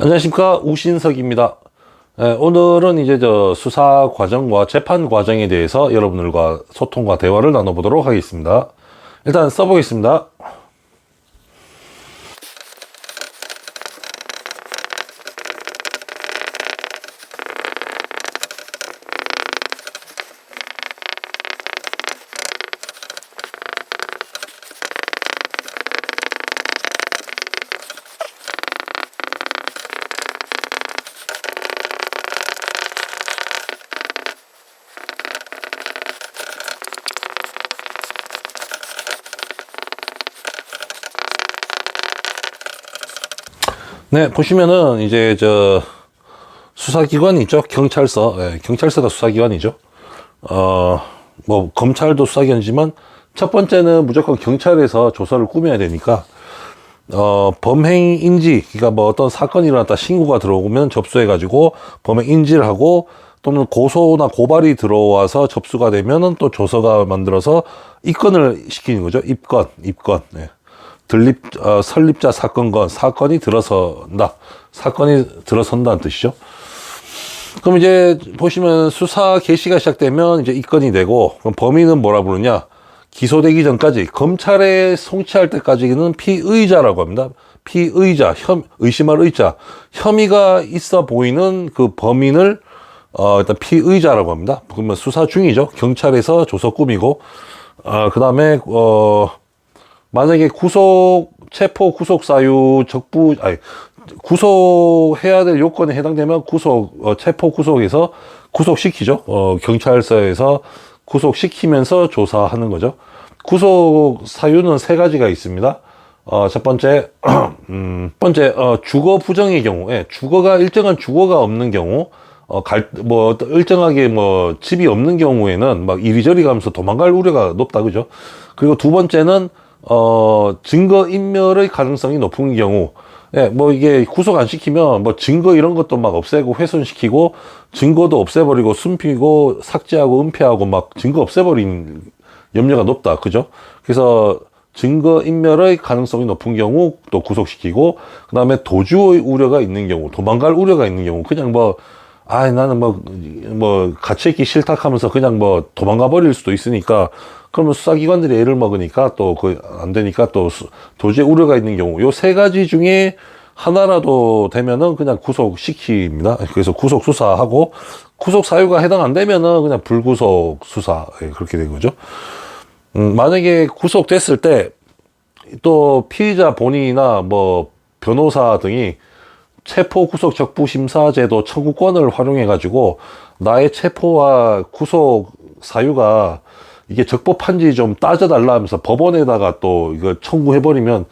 안녕하십니까, 우신석입니다. 오늘은 이제 수사 과정과 재판 과정에 대해서 여러분들과 소통과 대화를 나눠보도록 하겠습니다. 일단 써보겠습니다. 네, 보시면은 이제 수사기관이 있죠. 경찰서. 경찰서가 수사기관이죠. 뭐 검찰도 수사기관이지만 첫 번째는 무조건 경찰에서 조사를 꾸며야 되니까 범행 인지, 그러니까 뭐 어떤 사건이 일어났다 신고가 들어오면 접수해 가지고 범행 인지를 하고, 또는 고소나 고발이 들어와서 접수가 되면은 또 조서가 만들어서 입건을 시키는 거죠. 입건. 네. 설립자 사건건, 사건이 들어선다는 뜻이죠. 그럼 이제 보시면 수사 개시가 시작되면 이제 입건이 되고, 그럼 범인은 뭐라 부르냐? 기소되기 전까지, 검찰에 송치할 때까지는 피의자라고 합니다. 피의자, 의심할 의자, 혐의가 있어 보이는 그 범인을 일단 피의자라고 합니다. 그러면 수사 중이죠. 경찰에서 조서 꾸미고, 그 다음에 만약에 체포, 구속 사유, 구속해야 될 요건에 해당되면 체포 구속에서 구속시키죠. 경찰서에서 구속시키면서 조사하는 거죠. 구속 사유는 세 가지가 있습니다. 첫 번째, 주거 부정의 경우, 일정한 주거가 없는 경우, 일정하게 집이 없는 경우에는 막 이리저리 가면서 도망갈 우려가 높다, 그죠? 그리고 두 번째는, 증거인멸의 가능성이 높은 경우, 이게 구속 안 시키면 증거 이런 것도 막 없애고 훼손시키고, 증거도 없애버리고 숨기고 삭제하고 은폐하고 막 증거 없애버린 염려가 높다, 그죠? 그래서 증거인멸의 가능성이 높은 경우 또 구속시키고, 그 다음에 도주의 우려가 있는 경우, 도망갈 우려가 있는 경우, 그냥 나는 갇혀있기 싫다 하면서 그냥 도망가 버릴 수도 있으니까, 그러면 수사기관들이 애를 먹으니까 또 안 되니까 또 도주의 우려가 있는 경우, 요 세 가지 중에 하나라도 되면은 그냥 구속시킵니다. 그래서 구속 수사하고, 구속 사유가 해당 안 되면은 그냥 불구속 수사, 그렇게 된 거죠. 만약에 구속됐을 때 또 피의자 본인이나 변호사 등이 체포 구속 적부 심사제도 청구권을 활용해 가지고 나의 체포와 구속 사유가 이게 적법한지 좀 따져달라 하면서 법원에다가 또 이거 청구해버리면,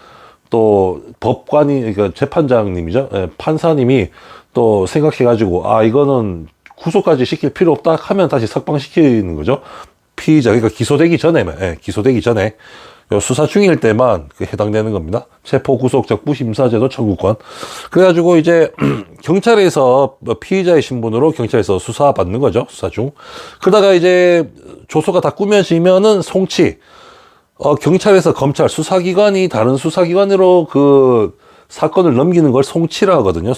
또 법관이, 그러니까 재판장님이죠. 판사님이 또 생각해가지고, 이거는 구속까지 시킬 필요 없다 하면 다시 석방시키는 거죠. 피의자, 그러니까 기소되기 전에, 요 수사 중일 때만 해당되는 겁니다. 체포 구속 적부 심사제도 청구권. 그래가지고 이제 경찰에서 피의자의 신분으로 경찰에서 수사 받는 거죠. 수사 중. 그러다가 이제 조서가 다 꾸며지면은 송치. 경찰에서 검찰, 수사기관이 다른 수사기관으로 그 사건을 넘기는 걸 송치라 하거든요.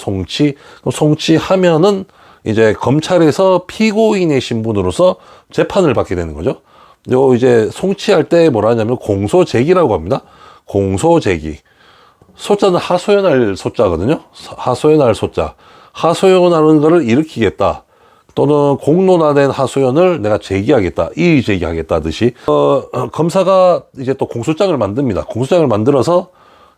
송치하면은 이제 검찰에서 피고인의 신분으로서 재판을 받게 되는 거죠. 이제 송치할 때 뭐라 하냐면 공소제기라고 합니다. 공소제기. 소자는 하소연할 소자거든요. 하소연할 소자. 하소연하는 거를 일으키겠다. 또는 공론화된 하소연을 내가 제기하겠다. 이의 제기하겠다 하듯이. 검사가 이제 또 공소장을 만듭니다. 공소장을 만들어서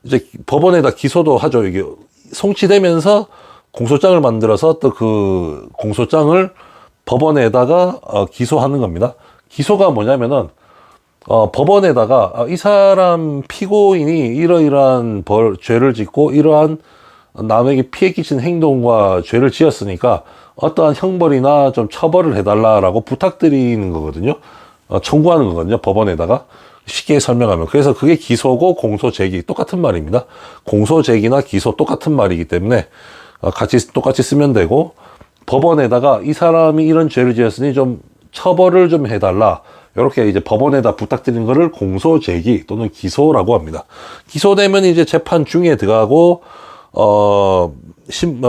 이제 법원에다 기소도 하죠. 이게 송치되면서 공소장을 만들어서 또 그 공소장을 법원에다가 기소하는 겁니다. 기소가 뭐냐면은 법원에다가 이 사람 피고인이 이러이러한 죄를 짓고 이러한 남에게 피해 끼친 행동과 죄를 지었으니까 어떠한 형벌이나 좀 처벌을 해달라라고 부탁드리는 거거든요. 청구하는 거거든요. 법원에다가 쉽게 설명하면. 그래서 그게 기소고 공소제기 똑같은 말입니다. 공소제기나 기소 똑같은 말이기 때문에 똑같이 쓰면 되고, 법원에다가 이 사람이 이런 죄를 지었으니 좀 처벌을 좀 해달라, 이렇게 이제 법원에다 부탁드리는 거를 공소제기 또는 기소라고 합니다. 기소되면 이제 재판 중에 들어가고,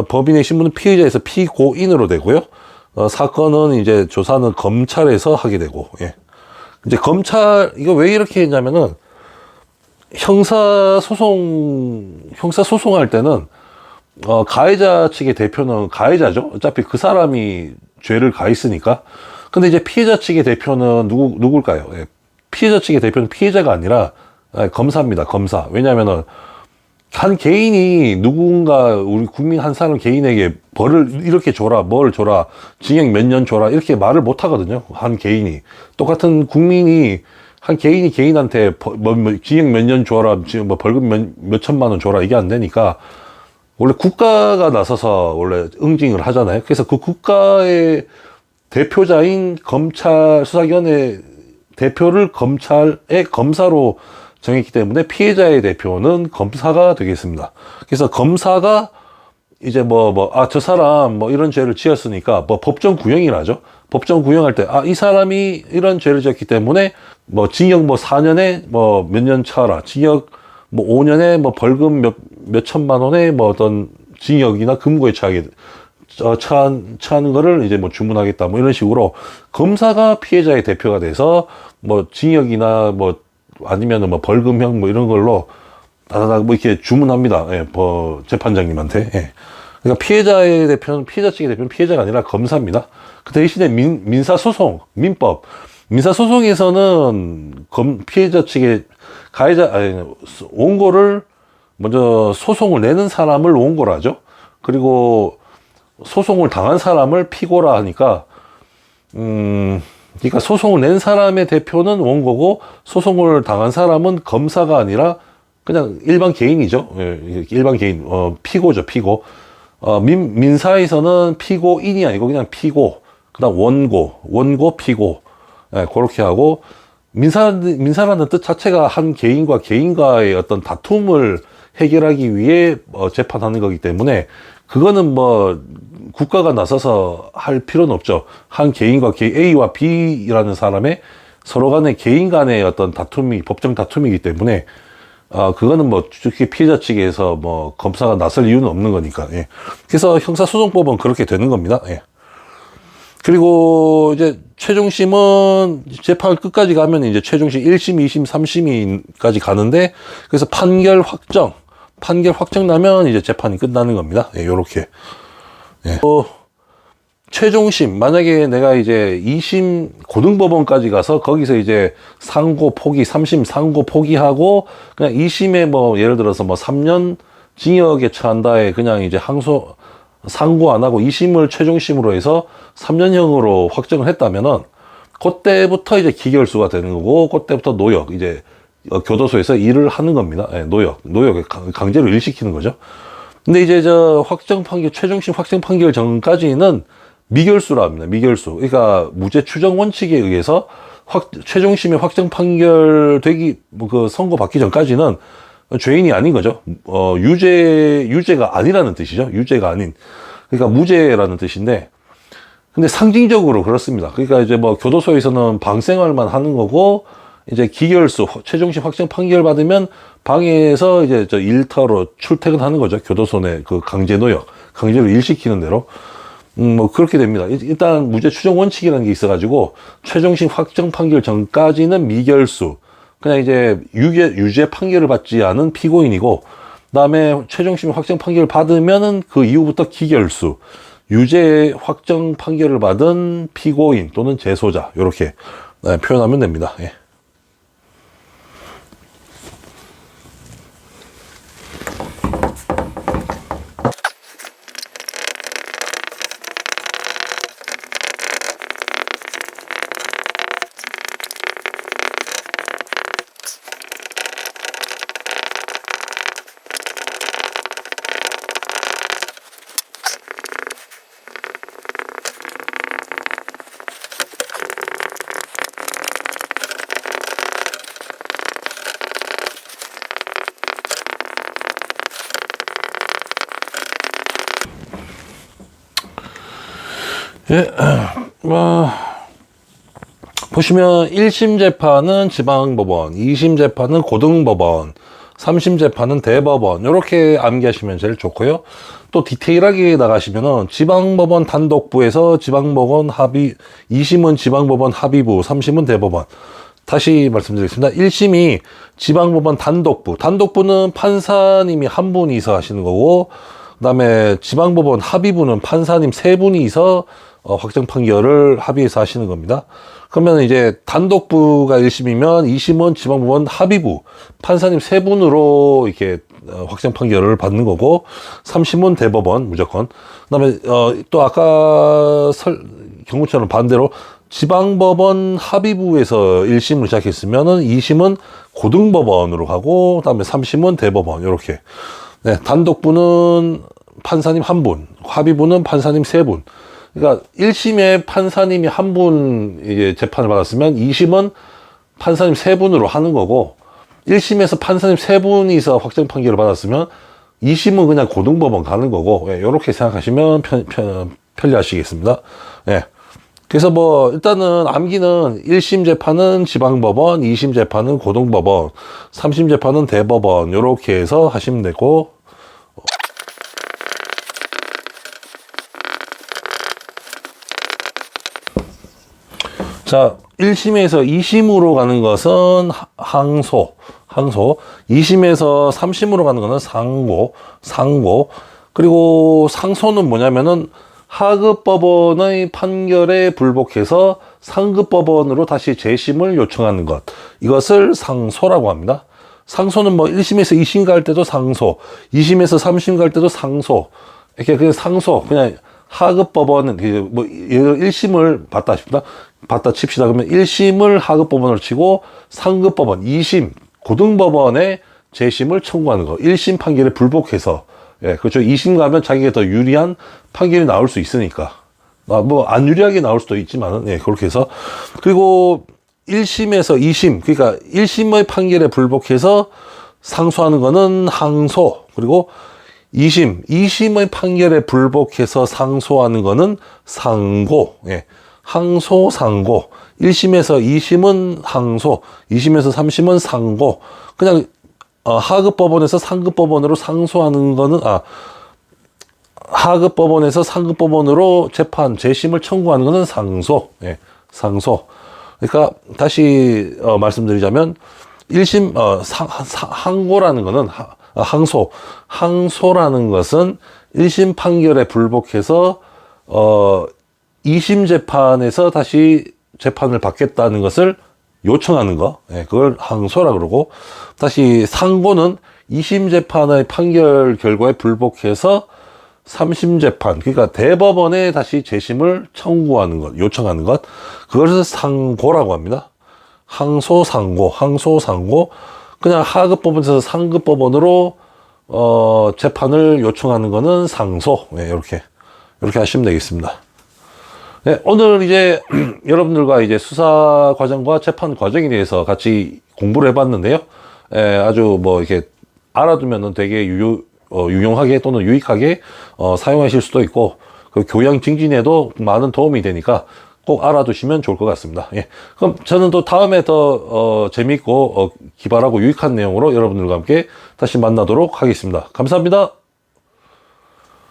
법인의 신분은 피의자에서 피고인으로 되고요. 사건은 이제 조사는 검찰에서 하게 되고, 예. 이제 검찰, 이거 왜 이렇게 했냐면은, 형사소송할 때는, 가해자 측의 대표는 가해자죠. 어차피 그 사람이 죄를 가했으니까. 근데 이제 피해자 측의 대표는 누굴까요? 예. 피해자 측의 대표는 피해자가 아니라, 검사입니다. 검사. 왜냐면은, 한 개인이 누군가 우리 국민 한 사람 개인에게 벌을 이렇게 줘라, 뭘 줘라, 징역 몇 년 줘라 이렇게 말을 못 하거든요. 한 개인이 똑같은 국민이 한 개인이 개인한테 징역 몇 년 줘라, 지금 뭐 벌금 몇 천만 원 줘라 이게 안 되니까 원래 국가가 나서서 원래 응징을 하잖아요. 그래서 그 국가의 대표자인 검찰 수사기관의 대표를 검찰의 검사로 정했기 때문에 피해자의 대표는 검사가 되겠습니다. 그래서 검사가 이제 저 사람 이런 죄를 지었으니까 법정 구형이라죠. 법정 구형할 때, 이 사람이 이런 죄를 지었기 때문에 징역 4년에 몇 년 차라, 징역 5년에 벌금 몇 천만 원에 어떤 징역이나 금고에 처하는 거를 이제 주문하겠다. 이런 식으로 검사가 피해자의 대표가 돼서 징역이나 아니면은 벌금형 이런 걸로 다다닥 이렇게 주문합니다. 예, 재판장님한테. 예. 그러니까 피해자의 대표는 피해자 측의 대표는 피해자가 아니라 검사입니다. 그 대신에 민사소송, 민사소송에서는 피해자 측의 원고를 먼저 소송을 내는 사람을 원고라죠. 그리고 소송을 당한 사람을 피고라 하니까 그러니까 소송을 낸 사람의 대표는 원고고 소송을 당한 사람은 검사가 아니라 그냥 일반 개인이죠. 예, 일반 개인, 피고죠, 피고. 민사에서는 피고인이 아니고 그냥 피고, 그다음 원고, 피고. 예, 그렇게 하고 민사라는 뜻 자체가 한 개인과 개인과의 어떤 다툼을 해결하기 위해 재판하는 거기 때문에 그거는 국가가 나서서 할 필요는 없죠. 한 개인과 A와 B라는 사람의 서로 간의 개인 간의 어떤 법정 다툼이기 때문에, 그거는 특히 피해자 측에서 검사가 나설 이유는 없는 거니까, 예. 그래서 형사소송법은 그렇게 되는 겁니다, 예. 그리고 이제 최종심은 재판 끝까지 가면 이제 최종심 1심, 2심, 3심까지 가는데, 그래서 판결 확정 나면 이제 재판이 끝나는 겁니다. 예, 요렇게. 예. 최종심, 만약에 내가 이제 2심 고등법원까지 가서 거기서 이제 상고 포기, 3심 상고 포기하고 그냥 2심에 예를 들어서 3년 징역에 처한다에 그냥 이제 상고 안 하고 2심을 최종심으로 해서 3년형으로 확정을 했다면은 그때부터 이제 기결수가 되는 거고 그때부터 노역, 이제 교도소에서 일을 하는 겁니다. 예, 노역에 강제로 일시키는 거죠. 근데 이제 최종심 확정 판결 전까지는 미결수라 합니다. 미결수. 그러니까 무죄 추정 원칙에 의해서 최종심의 확정 판결 선고 받기 전까지는 죄인이 아닌 거죠. 유죄가 아니라는 뜻이죠. 유죄가 아닌. 그러니까 무죄라는 뜻인데, 근데 상징적으로 그렇습니다. 그러니까 이제 교도소에서는 방생활만 하는 거고, 이제 기결수, 최종심 확정 판결 받으면 방에서 이제 일터로 출퇴근하는 거죠. 교도소 내 강제로 일시키는 대로. 그렇게 됩니다. 일단 무죄 추정 원칙이라는 게 있어가지고, 최종심 확정 판결 전까지는 미결수. 그냥 이제 유죄 판결을 받지 않은 피고인이고, 그다음에 최종심 확정 판결을 받으면은 그 이후부터 기결수. 유죄 확정 판결을 받은 피고인 또는 재소자. 요렇게 표현하면 됩니다. 예. 예, 보시면 1심 재판은 지방법원, 2심 재판은 고등법원, 3심 재판은 대법원. 이렇게 암기하시면 제일 좋고요. 또 디테일하게 나가시면은 지방법원 단독부에서 지방법원 합의, 2심은 지방법원 합의부, 3심은 대법원. 다시 말씀드리겠습니다. 1심이 지방법원 단독부. 단독부는 판사님이 한 분이서 하시는 거고, 그 다음에 지방법원 합의부는 판사님 세 분이서 확정 판결을 합의해서 하시는 겁니다. 그러면 이제 단독부가 1심이면 2심은 지방법원 합의부, 판사님 세 분으로 이렇게 확정 판결을 받는 거고, 3심은 대법원 무조건. 그다음에 또 아까 경우처럼 반대로 지방법원 합의부에서 1심을 시작했으면은 2심은 고등법원으로 가고, 그다음에 3심은 대법원. 이렇게. 네, 단독부는 판사님 한 분, 합의부는 판사님 세 분. 그러니까 1심에 판사님이 한 분 이제 재판을 받았으면 2심은 판사님 세 분으로 하는 거고, 1심에서 판사님 세 분이서 확정 판결을 받았으면 2심은 그냥 고등법원 가는 거고, 예, 이렇게 생각하시면 편리하시겠습니다. 예. 그래서 뭐 일단은 암기는 1심 재판은 지방법원, 2심 재판은 고등법원, 3심 재판은 대법원, 이렇게 해서 하시면 되고, 자, 1심에서 2심으로 가는 것은 항소, 2심에서 3심으로 가는 것은 상고, 그리고 상소는 뭐냐면은 하급법원의 판결에 불복해서 상급법원으로 다시 재심을 요청하는 것. 이것을 상소라고 합니다. 상소는 뭐 1심에서 2심 갈 때도 상소, 2심에서 3심 갈 때도 상소. 이렇게 그 상소, 그냥 하급법원은 뭐 1심을 받다 칩시다. 그러면 1심을 하급법원으로 치고 상급법원, 2심 고등법원에 재심을 청구하는 거. 1심 판결에 불복해서. 예, 그렇죠. 2심 가면 자기가 더 유리한 판결이 나올 수 있으니까. 뭐 안 유리하게 나올 수도 있지만은, 예, 그렇게 해서. 그리고 1심에서 2심, 그러니까 1심의 판결에 불복해서 상소하는 거는 항소. 그리고 2심의 판결에 불복해서 상소하는 거는 상고. 예. 항소, 상고. 1심에서 2심은 항소, 2심에서 3심은 상고. 그냥 하급법원에서 상급법원으로 상소하는 거는 하급법원에서 상급법원으로 재심을 청구하는 거는 상소. 예. 상소. 그러니까 다시 말씀드리자면 1심 항고라는 거는 항소라는 것은 1심 판결에 불복해서 2심 재판에서 다시 재판을 받겠다는 것을 요청하는 거. 예, 그걸 항소라 그러고, 다시 상고는 2심 재판의 판결 결과에 불복해서 3심 재판, 그러니까 대법원에 다시 재심을 청구하는 것, 요청하는 것. 그것을 상고라고 합니다. 항소, 상고. 그냥 하급법원에서 상급법원으로 재판을 요청하는 거는 상소. 네, 이렇게 하시면 되겠습니다. 네, 오늘 이제 여러분들과 이제 수사 과정과 재판 과정에 대해서 같이 공부를 해봤는데요. 아주 뭐 이렇게 알아두면은 되게 유용하게 또는 유익하게 사용하실 수도 있고, 그 교양 증진에도 많은 도움이 되니까 꼭 알아두시면 좋을 것 같습니다. 예. 그럼 저는 또 다음에 더 재미있고 기발하고 유익한 내용으로 여러분들과 함께 다시 만나도록 하겠습니다. 감사합니다.